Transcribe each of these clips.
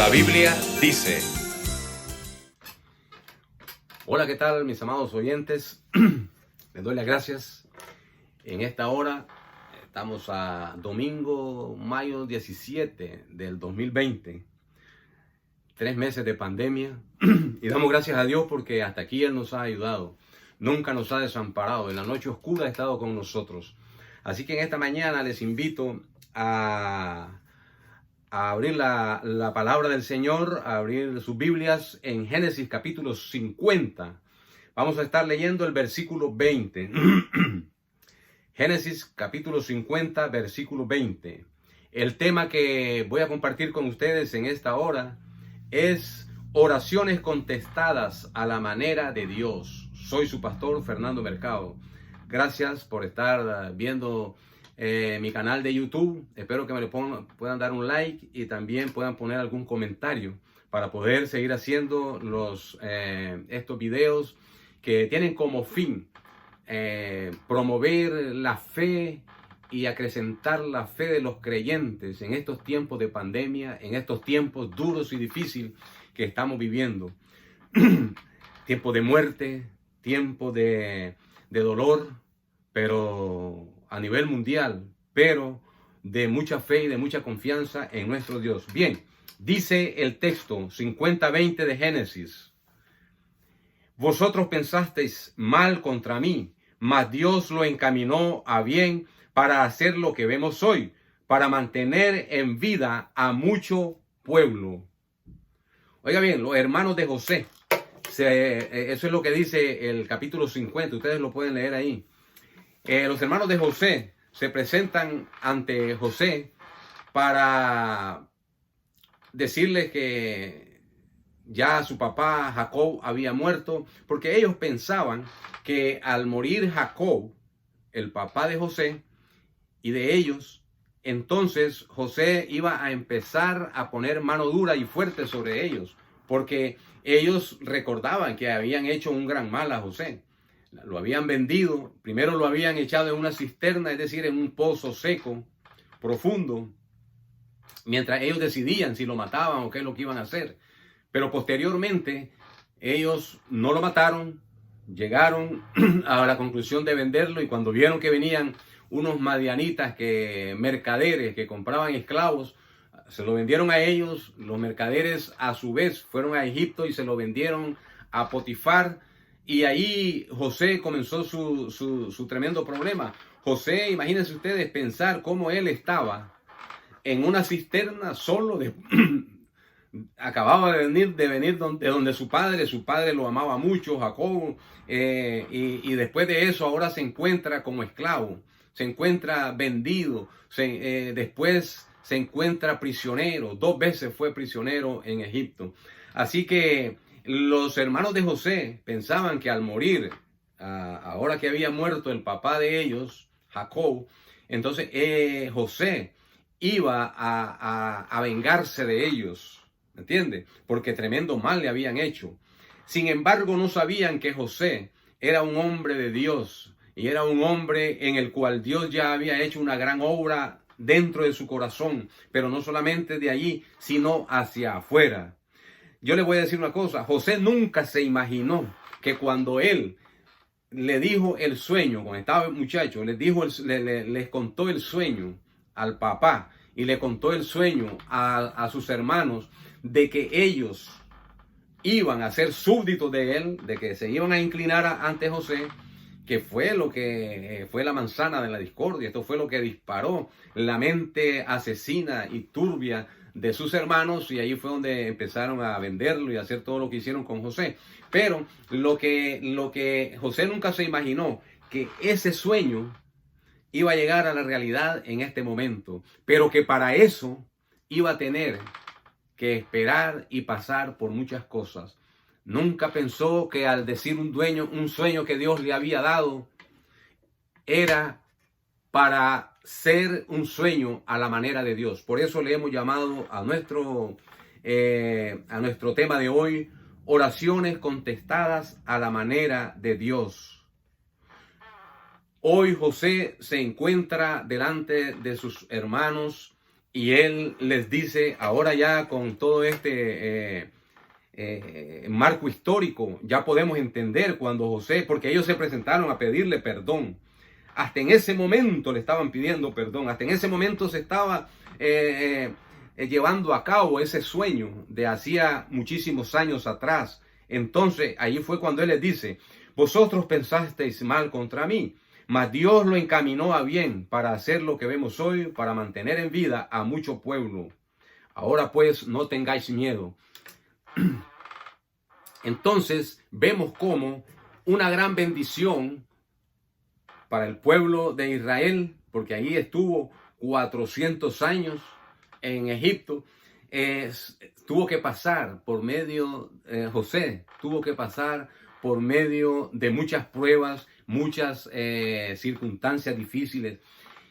La Biblia dice. Hola, ¿qué tal, mis amados oyentes? Les doy las gracias. En esta hora estamos a domingo, mayo 17 del 2020. 3 meses de pandemia. Y damos gracias a Dios porque hasta aquí Él nos ha ayudado. Nunca nos ha desamparado. En la noche oscura ha estado con nosotros. Así que en esta mañana les invito a abrir la palabra del Señor, a abrir sus Biblias en Génesis capítulo 50. Vamos a estar leyendo el versículo 20. Génesis capítulo 50, versículo 20. El tema que voy a compartir con ustedes en esta hora es oraciones contestadas a la manera de Dios. Soy su pastor Fernando Mercado. Gracias por estar viendo mi canal de YouTube. Espero que me puedan dar un like y también puedan poner algún comentario para poder seguir haciendo estos videos que tienen como fin promover la fe y acrecentar la fe de los creyentes en estos tiempos de pandemia, en estos tiempos duros y difíciles que estamos viviendo. Tiempo de muerte, tiempo de dolor, pero a nivel mundial, pero de mucha fe y de mucha confianza en nuestro Dios. Bien, dice el texto 50:20 de Génesis: vosotros pensasteis mal contra mí, mas Dios lo encaminó a bien para hacer lo que vemos hoy, para mantener en vida a mucho pueblo. Oiga bien, los hermanos de José, eso es lo que dice el capítulo 50, ustedes lo pueden leer ahí. Los hermanos de José se presentan ante José para decirle que ya su papá Jacob había muerto, porque ellos pensaban que al morir Jacob, el papá de José y de ellos, entonces José iba a empezar a poner mano dura y fuerte sobre ellos, porque ellos recordaban que habían hecho un gran mal a José. Lo habían vendido, primero lo habían echado en una cisterna, es decir, en un pozo seco, profundo, mientras ellos decidían si lo mataban o qué es lo que iban a hacer. Pero posteriormente ellos no lo mataron, llegaron a la conclusión de venderlo, y cuando vieron que venían unos madianitas, mercaderes que compraban esclavos, se lo vendieron a ellos. Los mercaderes a su vez fueron a Egipto y se lo vendieron a Potifar. Y ahí José comenzó su tremendo problema. José, imagínense ustedes pensar cómo él estaba en una cisterna solo, acababa de venir de donde su padre lo amaba mucho, Jacob, y después de eso ahora se encuentra como esclavo, se encuentra vendido, después se encuentra prisionero, 2 veces fue prisionero en Egipto. Así que los hermanos de José pensaban que al morir, ahora que había muerto el papá de ellos, Jacob, entonces José iba a vengarse de ellos, ¿me entiende? Porque tremendo mal le habían hecho. Sin embargo, no sabían que José era un hombre de Dios y era un hombre en el cual Dios ya había hecho una gran obra dentro de su corazón, pero no solamente de allí, sino hacia afuera. Yo le voy a decir una cosa: José nunca se imaginó que cuando él le dijo el sueño, cuando estaba muchacho, les contó el sueño al papá y le contó el sueño a sus hermanos de que ellos iban a ser súbditos de él, de que se iban a inclinar ante José, que fue lo que fue la manzana de la discordia. Esto fue lo que disparó la mente asesina y turbia de sus hermanos, y ahí fue donde empezaron a venderlo y a hacer todo lo que hicieron con José. Pero lo que José nunca se imaginó, que ese sueño iba a llegar a la realidad en este momento, pero que para eso iba a tener que esperar y pasar por muchas cosas. Nunca pensó que al decir un sueño que Dios le había dado, era para ser un sueño a la manera de Dios. Por eso le hemos llamado a nuestro tema de hoy: oraciones contestadas a la manera de Dios. Hoy José se encuentra delante de sus hermanos Y él les dice, ahora ya con todo este marco histórico, ya podemos entender cuando José, porque ellos se presentaron a pedirle perdón. Hasta en ese momento le estaban pidiendo perdón. Hasta en ese momento se estaba llevando a cabo ese sueño de hacía muchísimos años atrás. Entonces, ahí fue cuando él les dice, vosotros pensasteis mal contra mí, mas Dios lo encaminó a bien para hacer lo que vemos hoy, para mantener en vida a mucho pueblo. Ahora pues, no tengáis miedo. Entonces, vemos como una gran bendición para el pueblo de Israel, porque ahí estuvo 400 años en Egipto, tuvo que pasar por medio, José tuvo que pasar por medio de muchas pruebas, muchas circunstancias difíciles.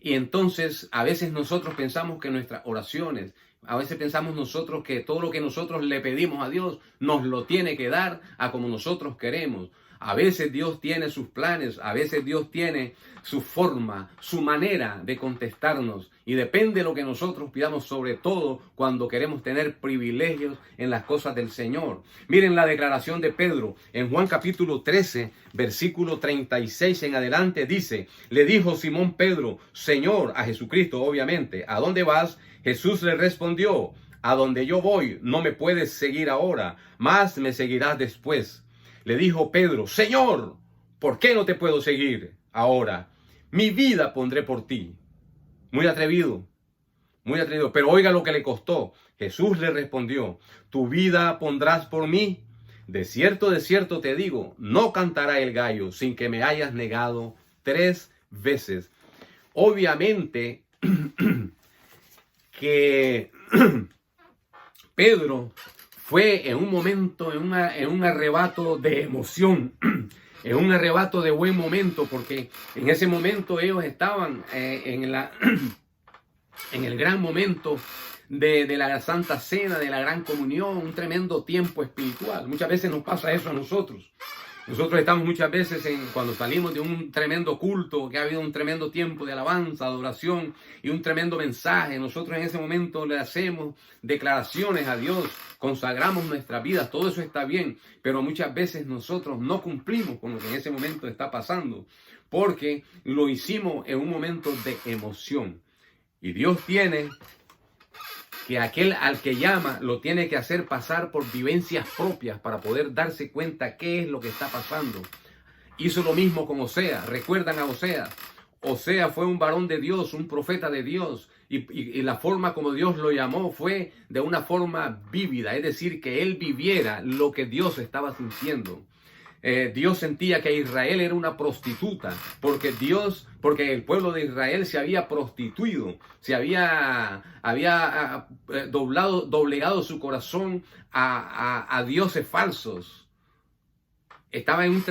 Y entonces a veces nosotros pensamos que nuestras oraciones, a veces pensamos nosotros que todo lo que nosotros le pedimos a Dios nos lo tiene que dar a como nosotros queremos. A veces Dios tiene sus planes, a veces Dios tiene su forma, su manera de contestarnos. Y depende de lo que nosotros pidamos, sobre todo cuando queremos tener privilegios en las cosas del Señor. Miren la declaración de Pedro en Juan capítulo 13, versículo 36 en adelante. Dice, le dijo Simón Pedro, Señor, a Jesucristo obviamente, ¿a dónde vas? Jesús le respondió, a donde yo voy no me puedes seguir ahora, mas me seguirás después. Le dijo Pedro, Señor, ¿por qué no te puedo seguir ahora? Mi vida pondré por ti. Muy atrevido, pero oiga lo que le costó. Jesús le respondió, tu vida pondrás por mí. De cierto te digo, no cantará el gallo sin que me hayas negado 3 veces. Obviamente que Pedro fue en un momento, en un arrebato de emoción, en un arrebato de buen momento, porque en ese momento ellos estaban en el gran momento de la Santa Cena, de la Gran Comunión, un tremendo tiempo espiritual. Muchas veces nos pasa eso a nosotros. Nosotros estamos muchas veces cuando salimos de un tremendo culto, que ha habido un tremendo tiempo de alabanza, adoración y un tremendo mensaje. Nosotros en ese momento le hacemos declaraciones a Dios, consagramos nuestras vidas, todo eso está bien, pero muchas veces nosotros no cumplimos con lo que en ese momento está pasando, porque lo hicimos en un momento de emoción. Y Dios tiene que aquel al que llama lo tiene que hacer pasar por vivencias propias para poder darse cuenta qué es lo que está pasando. Hizo lo mismo con Oseas. ¿Recuerdan a Oseas? Oseas fue un varón de Dios, un profeta de Dios, y la forma como Dios lo llamó fue de una forma vívida, es decir, que él viviera lo que Dios estaba sintiendo. Dios sentía que Israel era una prostituta, porque el pueblo de Israel se había prostituido, se había doblegado su corazón a dioses falsos. Estaba en un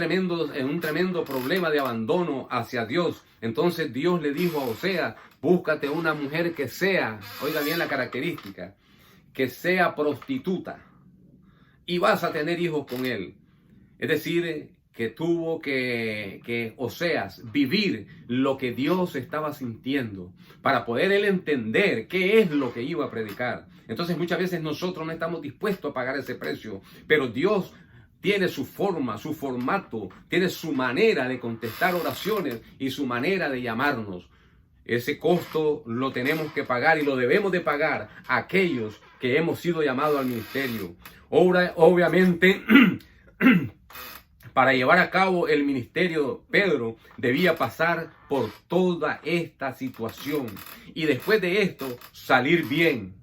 tremendo problema de abandono hacia Dios. Entonces Dios le dijo a Oseas, búscate una mujer que sea, oiga bien la característica, que sea prostituta, y vas a tener hijos con él. Es decir, que tuvo que Oseas vivir lo que Dios estaba sintiendo para poder él entender qué es lo que iba a predicar. Entonces muchas veces nosotros no estamos dispuestos a pagar ese precio, pero Dios tiene su forma, su formato, tiene su manera de contestar oraciones y su manera de llamarnos. Ese costo lo tenemos que pagar y lo debemos de pagar a aquellos que hemos sido llamados al ministerio. Obviamente, para llevar a cabo el ministerio, Pedro debía pasar por toda esta situación y después de esto salir bien.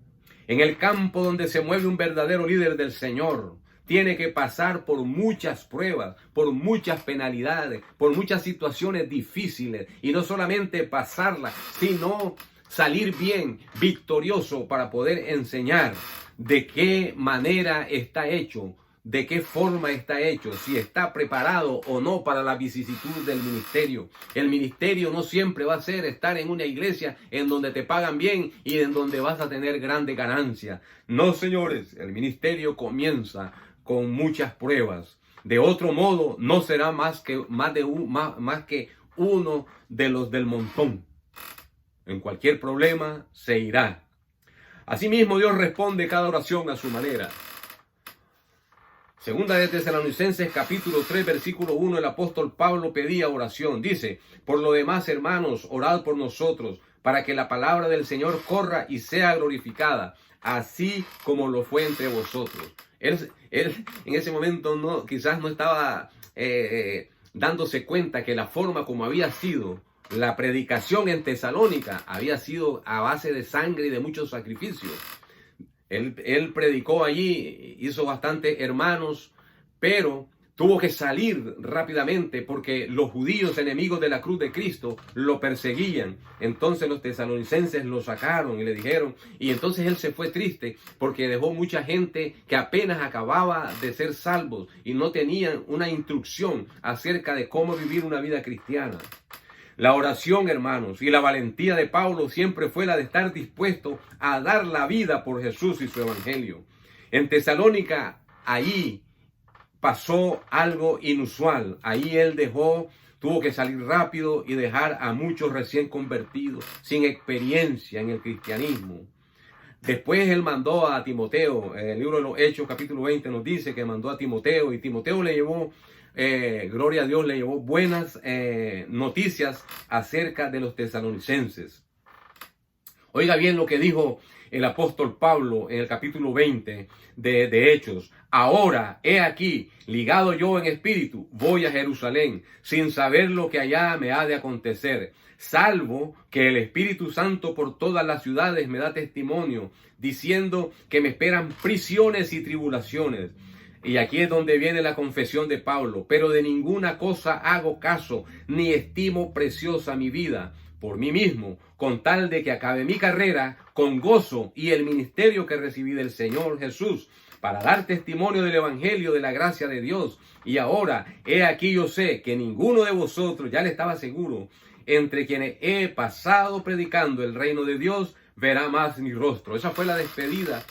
En el campo donde se mueve un verdadero líder del Señor, tiene que pasar por muchas pruebas, por muchas penalidades, por muchas situaciones difíciles, y no solamente pasarlas, sino salir bien, victorioso, para poder enseñar de qué manera está hecho, de qué forma está hecho, si está preparado o no para la vicisitud del ministerio. El ministerio no siempre va a ser estar en una iglesia en donde te pagan bien y en donde vas a tener grande ganancia. No, señores, el ministerio comienza con muchas pruebas. De otro modo, no será más que uno de los del montón. En cualquier problema se irá. Asimismo, Dios responde cada oración a su manera. Segunda de Tesalonicenses capítulo 3 versículo 1, el apóstol Pablo pedía oración. Dice: por lo demás, hermanos, orad por nosotros, para que la palabra del Señor corra y sea glorificada, así como lo fue entre vosotros. Él en ese momento quizás no estaba dándose cuenta que la forma como había sido la predicación en Tesalónica había sido a base de sangre y de muchos sacrificios. Él predicó allí, hizo bastantes hermanos, pero tuvo que salir rápidamente porque los judíos enemigos de la cruz de Cristo lo perseguían. Entonces los tesalonicenses lo sacaron y le dijeron, y entonces él se fue triste porque dejó mucha gente que apenas acababa de ser salvos y no tenían una instrucción acerca de cómo vivir una vida cristiana. La oración, hermanos, y la valentía de Pablo siempre fue la de estar dispuesto a dar la vida por Jesús y su evangelio. En Tesalónica, ahí pasó algo inusual. Ahí él tuvo que salir rápido y dejar a muchos recién convertidos, sin experiencia en el cristianismo. Después él mandó a Timoteo. El libro de los Hechos, capítulo 20, nos dice que mandó a Timoteo, y Timoteo le llevó, gloria a Dios, le llevó buenas noticias acerca de los tesalonicenses. Oiga bien lo que dijo el apóstol Pablo en el capítulo 20 de Hechos. Ahora, he aquí, ligado yo en espíritu, voy a Jerusalén, sin saber lo que allá me ha de acontecer, salvo que el Espíritu Santo por todas las ciudades me da testimonio, diciendo que me esperan prisiones y tribulaciones. Y aquí es donde viene la confesión de Pablo. Pero de ninguna cosa hago caso, ni estimo preciosa mi vida por mí mismo, con tal de que acabe mi carrera con gozo y el ministerio que recibí del Señor Jesús, para dar testimonio del evangelio de la gracia de Dios. Y ahora, he aquí, yo sé que ninguno de vosotros, ya le estaba seguro, entre quienes he pasado predicando el reino de Dios, verá más mi rostro. Esa fue la despedida,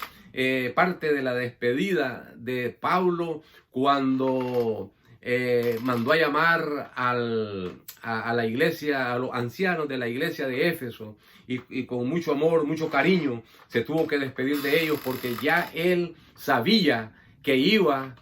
parte de la despedida de Pablo cuando mandó a llamar a la iglesia, a los ancianos de la iglesia de Éfeso, y con mucho amor, mucho cariño, se tuvo que despedir de ellos porque ya él sabía que iba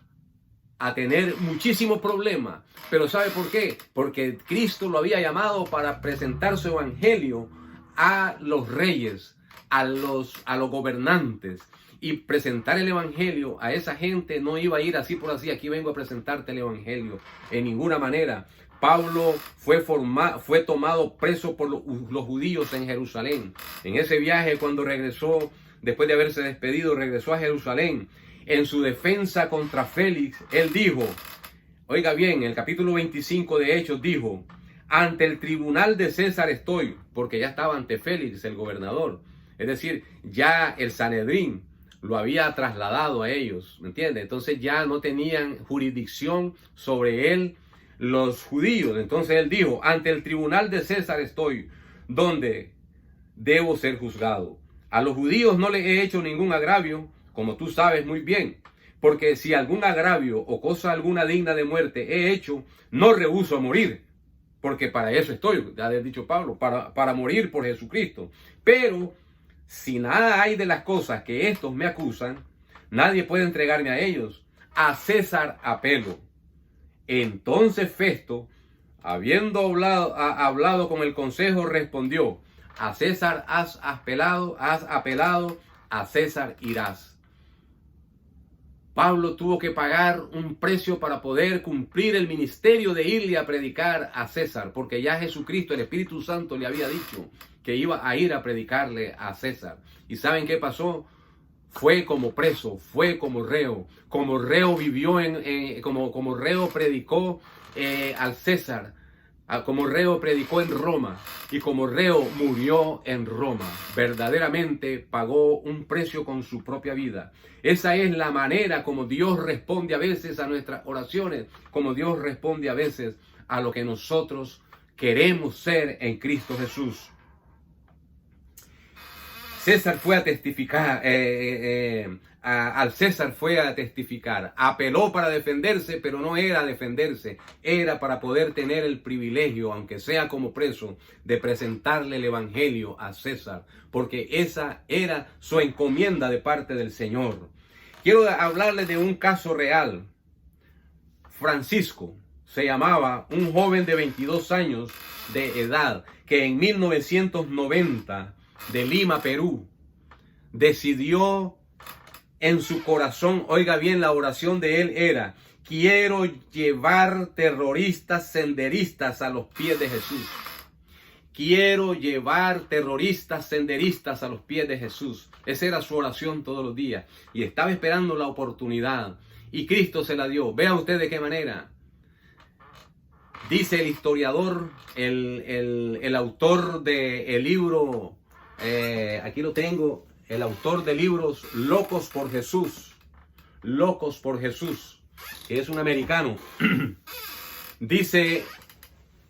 a tener muchísimos problemas. Pero ¿sabe por qué? Porque Cristo lo había llamado para presentar su evangelio a los reyes, a los gobernantes. Y presentar el evangelio a esa gente no iba a ir así por así. Aquí vengo a presentarte el evangelio. En ninguna manera. Pablo fue tomado preso por los judíos en Jerusalén. En ese viaje, cuando regresó, después de haberse despedido, regresó a Jerusalén. En su defensa contra Félix, él dijo, oiga bien, en el capítulo 25 de Hechos dijo: ante el tribunal de César estoy, porque ya estaba ante Félix, el gobernador. Es decir, ya el Sanedrín lo había trasladado a ellos, ¿me entiende? Entonces ya no tenían jurisdicción sobre él los judíos. Entonces él dijo: ante el tribunal de César estoy, donde debo ser juzgado. A los judíos no les he hecho ningún agravio, como tú sabes muy bien, porque si algún agravio o cosa alguna digna de muerte he hecho, no rehúso a morir, porque para eso estoy, ya le he dicho Pablo, para morir por Jesucristo. Pero si nada hay de las cosas que estos me acusan, nadie puede entregarme a ellos. A César apelo. Entonces Festo, habiendo hablado con el consejo, respondió: a César has apelado, a César irás. Pablo tuvo que pagar un precio para poder cumplir el ministerio de irle a predicar a César, porque ya Jesucristo, el Espíritu Santo, le había dicho que iba a ir a predicarle a César. ¿Y saben qué pasó? Fue como preso, fue como reo vivió como reo predicó al César, como reo predicó en Roma, y como reo murió en Roma. Verdaderamente pagó un precio con su propia vida. Esa es la manera como Dios responde a veces a nuestras oraciones, como Dios responde a veces a lo que nosotros queremos ser en Cristo Jesús. César fue a testificar, al César fue a testificar. Apeló para defenderse, pero no era defenderse, era para poder tener el privilegio, aunque sea como preso, de presentarle el evangelio a César, porque esa era su encomienda de parte del Señor. Quiero hablarles de un caso real. Francisco se llamaba, un joven de 22 años de edad, que en 1990 de Lima, Perú, decidió en su corazón, oiga bien, la oración de él era: quiero llevar terroristas senderistas a los pies de Jesús. Quiero llevar terroristas senderistas a los pies de Jesús. Esa era su oración todos los días. Y estaba esperando la oportunidad. Y Cristo se la dio. Vea usted de qué manera. Dice el historiador, el autor del libro, aquí lo tengo, el autor de libros Locos por Jesús, que es un americano.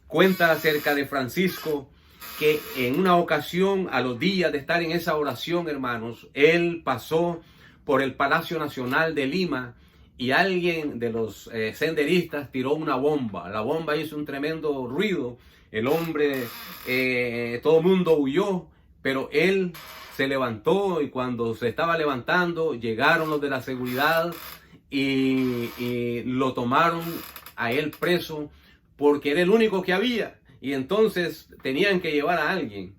Cuenta acerca de Francisco que en una ocasión, a los días de estar en esa oración, hermanos, él pasó por el Palacio Nacional de Lima y alguien de los senderistas tiró una bomba. La bomba hizo un tremendo ruido. El hombre, todo el mundo huyó, pero él se levantó, y cuando se estaba levantando llegaron los de la seguridad y lo tomaron a él preso porque era el único que había, y entonces tenían que llevar a alguien.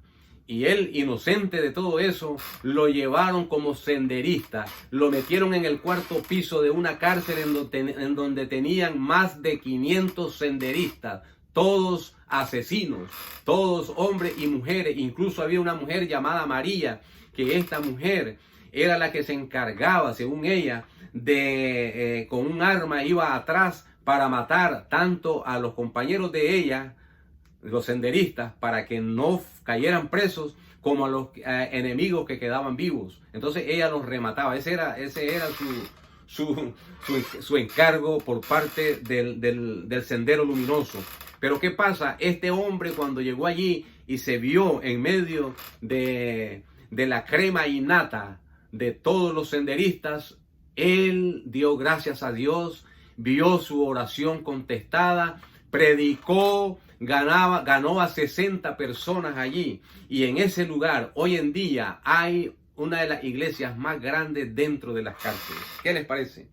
Y él, inocente de todo eso, lo llevaron como senderista. Lo metieron en el cuarto piso de una cárcel en donde tenían más de 500 senderistas, todos asesinos, todos hombres y mujeres. Incluso había una mujer llamada María, que esta mujer era la que se encargaba, según ella, de con un arma iba atrás para matar tanto a los compañeros de ella, los senderistas, para que no cayeran presos, como a los enemigos que quedaban vivos. Entonces ella los remataba. Ese era su encargo por parte del Sendero Luminoso. Pero ¿qué pasa? Este hombre, cuando llegó allí y se vio en medio de la crema innata de todos los senderistas, él dio gracias a Dios, vio su oración contestada, predicó, ganó a 60 personas allí. Y en ese lugar, hoy en día, hay una de las iglesias más grandes dentro de las cárceles. ¿Qué les parece?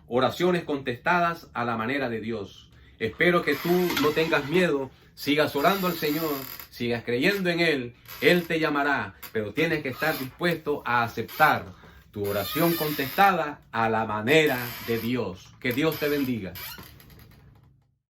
Oraciones contestadas a la manera de Dios. Espero que tú no tengas miedo, sigas orando al Señor, sigas creyendo en Él. Él te llamará, pero tienes que estar dispuesto a aceptar tu oración contestada a la manera de Dios. Que Dios te bendiga.